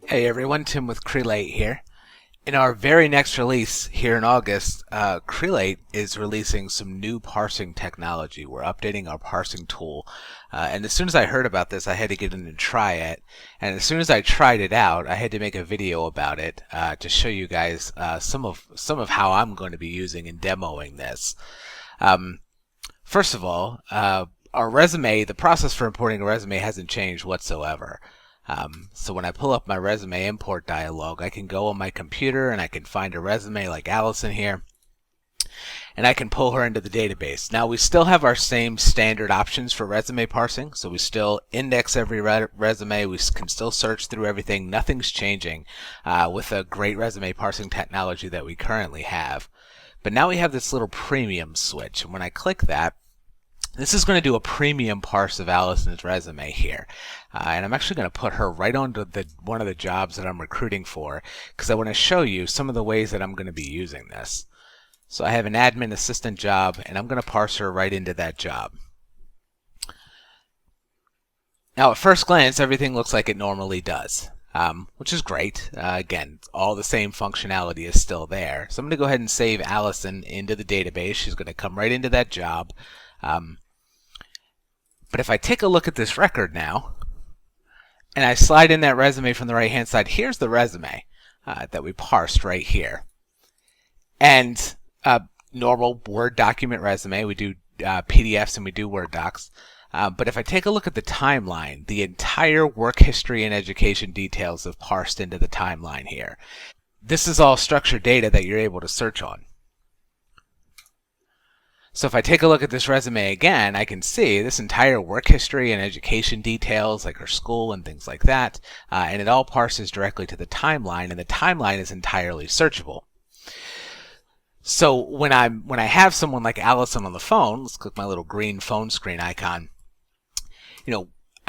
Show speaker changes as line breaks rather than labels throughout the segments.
Hey everyone, Tim with Crelate here. In our very next release here in August, Crelate is releasing some new parsing technology. We're updating our parsing tool. And as soon as I heard about this, I had to get in and try it. And as soon as I tried it out, I had to make a video about it to show you guys some of how I'm going to be using and demoing this. First of all, our resume, the process for importing a resume hasn't changed whatsoever. So when I pull up my resume import dialog, I can go on my computer and I can find a resume like Allison here, and I can pull her into the database. Now we still have our same standard options for resume parsing, so we still index every resume, we can still search through everything, nothing's changing with a great resume parsing technology that we currently have. But now we have this little premium switch, and when I click that, this is going to do a premium parse of Allison's resume here. And I'm actually going to put her right onto one of the jobs that I'm recruiting for, because I want to show you some of the ways that I'm going to be using this. So I have an admin assistant job, and I'm going to parse her right into that job. Now at first glance, everything looks like it normally does, which is great. Again, all the same functionality is still there. So I'm going to go ahead and save Allison into the database. She's going to come right into that job. But if I take a look at this record now, and I slide in that resume from the right hand side, here's the resume that we parsed right here. And normal Word document resume, we do PDFs and we do Word docs. But if I take a look at the timeline, the entire work history and education details have parsed into the timeline here. This is all structured data that you're able to search on. So if I take a look at this resume again, I can see this entire work history and education details, like her school and things like that, and it all parses directly to the timeline, and the timeline is entirely searchable. So when I have someone like Allison on the phone, let's click my little green phone screen icon.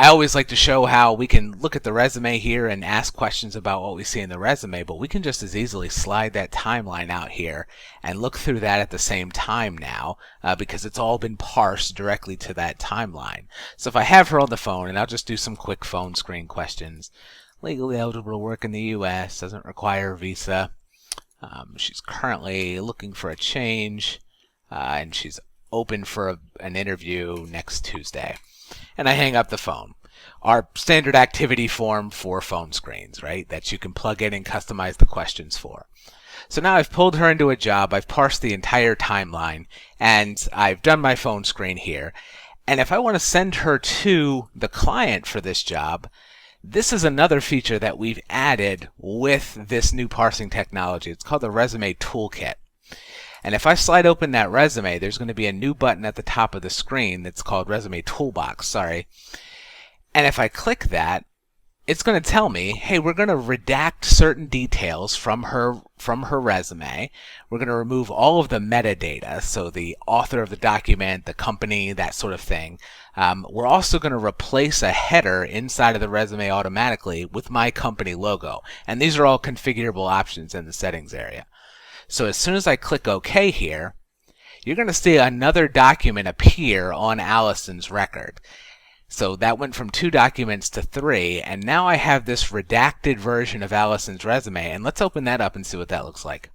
I always like to show how we can look at the resume here and ask questions about what we see in the resume, but we can just as easily slide that timeline out here and look through that at the same time now because it's all been parsed directly to that timeline. So if I have her on the phone, and I'll just do some quick phone screen questions. Legally eligible to work in the U.S., doesn't require a visa. She's currently looking for a change, and she's open for an interview next Tuesday. And I hang up the phone. Our standard activity form for phone screens, right? That you can plug in and customize the questions for. So now I've pulled her into a job, I've parsed the entire timeline, and I've done my phone screen here. And if I want to send her to the client for this job, this is another feature that we've added with this new parsing technology. It's called the Resume Toolkit. And if I slide open that resume, there's going to be a new button at the top of the screen that's called Resume Toolbox, And if I click that, it's going to tell me, hey, we're going to redact certain details from her resume. We're going to remove all of the metadata, so the author of the document, the company, that sort of thing. We're also going to replace a header inside of the resume automatically with my company logo. And these are all configurable options in the settings area. So as soon as I click OK here, you're going to see another document appear on Allison's record. So that went from 2 documents to 3, and now I have this redacted version of Allison's resume, and let's open that up and see what that looks like.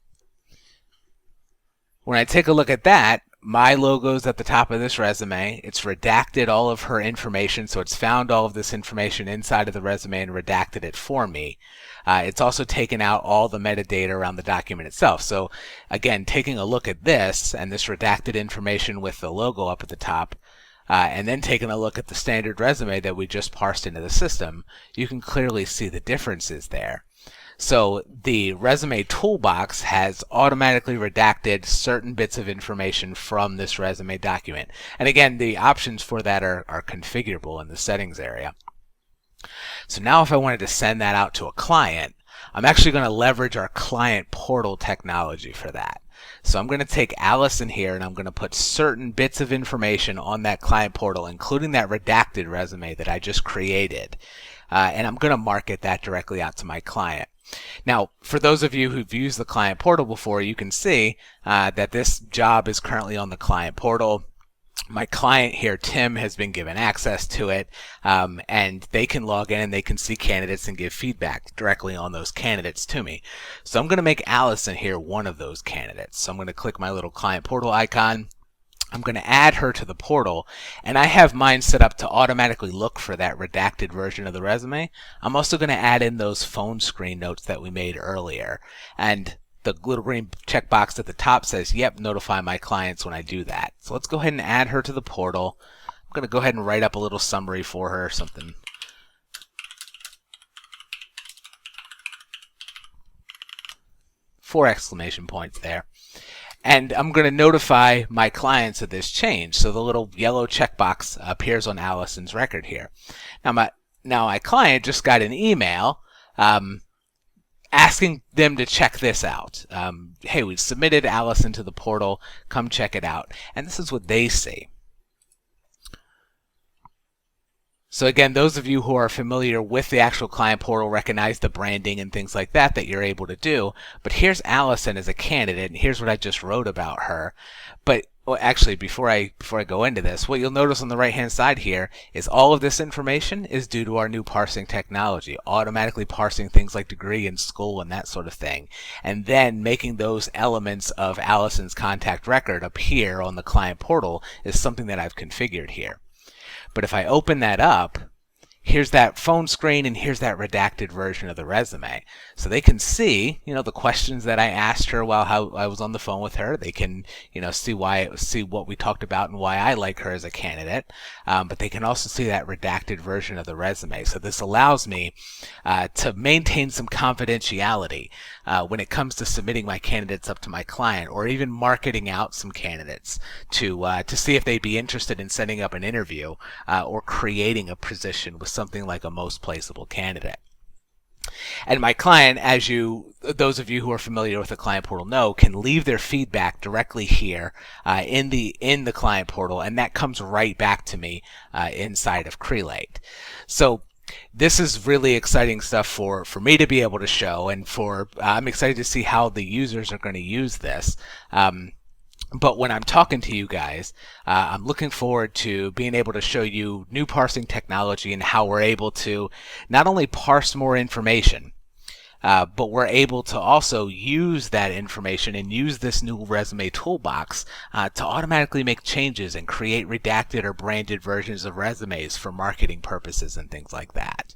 When I take a look at that, my logo's at the top of this resume. It's redacted all of her information, so it's found all of this information inside of the resume and redacted it for me. It's also taken out all the metadata around the document itself. So again, taking a look at this and this redacted information with the logo up at the top, and then taking a look at the standard resume that we just parsed into the system, you can clearly see the differences there. So the Resume Toolbox has automatically redacted certain bits of information from this resume document. And again, the options for that are configurable in the settings area. So now if I wanted to send that out to a client, I'm actually going to leverage our client portal technology for that. So I'm going to take Allison here and I'm going to put certain bits of information on that client portal, including that redacted resume that I just created. And I'm going to market that directly out to my client. Now, for those of you who've used the client portal before, you can see that this job is currently on the client portal. My client here, Tim, has been given access to it, and they can log in and they can see candidates and give feedback directly on those candidates to me. So I'm going to make Allison here one of those candidates. So I'm going to click my little client portal icon. I'm going to add her to the portal, and I have mine set up to automatically look for that redacted version of the resume. I'm also going to add in those phone screen notes that we made earlier, and the little green checkbox at the top says, yep, notify my clients when I do that. So let's go ahead and add her to the portal. I'm going to go ahead and write up a little summary for her, something. 4 exclamation points there. And I'm going to notify my clients of this change. So the little yellow checkbox appears on Allison's record here. Now my client just got an email asking them to check this out. Hey, we submitted Allison to the portal. Come check it out. And this is what they see. So again, those of you who are familiar with the actual client portal recognize the branding and things like that that you're able to do. But here's Allison as a candidate, and here's what I just wrote about her. But well, actually, before I go into this, what you'll notice on the right-hand side here is all of this information is due to our new parsing technology, automatically parsing things like degree and school and that sort of thing, and then making those elements of Allison's contact record appear on the client portal is something that I've configured here. But if I open that up, here's that phone screen and here's that redacted version of the resume. So they can see, the questions that I asked her while I was on the phone with her. They can, see what we talked about and why I like her as a candidate. But they can also see that redacted version of the resume. So this allows me to maintain some confidentiality when it comes to submitting my candidates up to my client, or even marketing out some candidates to see if they'd be interested in setting up an interview or creating a position with something like a most placeable candidate. And my client, as those of you who are familiar with the client portal know, can leave their feedback directly here in the client portal, and that comes right back to me inside of Crelate. So this is really exciting stuff for me to be able to show, and I'm excited to see how the users are going to use this. But when I'm talking to you guys, I'm looking forward to being able to show you new parsing technology and how we're able to not only parse more information, but we're able to also use that information and use this new resume toolbox to automatically make changes and create redacted or branded versions of resumes for marketing purposes and things like that.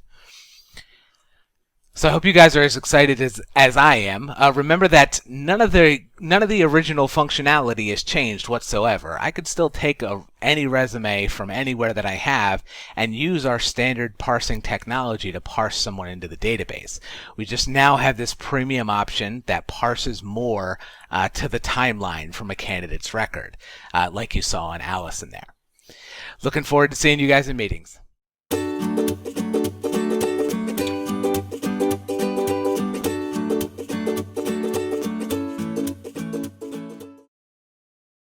So I hope you guys are as excited as I am. Remember that none of the original functionality has changed whatsoever. I could still take any resume from anywhere that I have and use our standard parsing technology to parse someone into the database. We just now have this premium option that parses more to the timeline from a candidate's record, like you saw on Allison there. Looking forward to seeing you guys in meetings.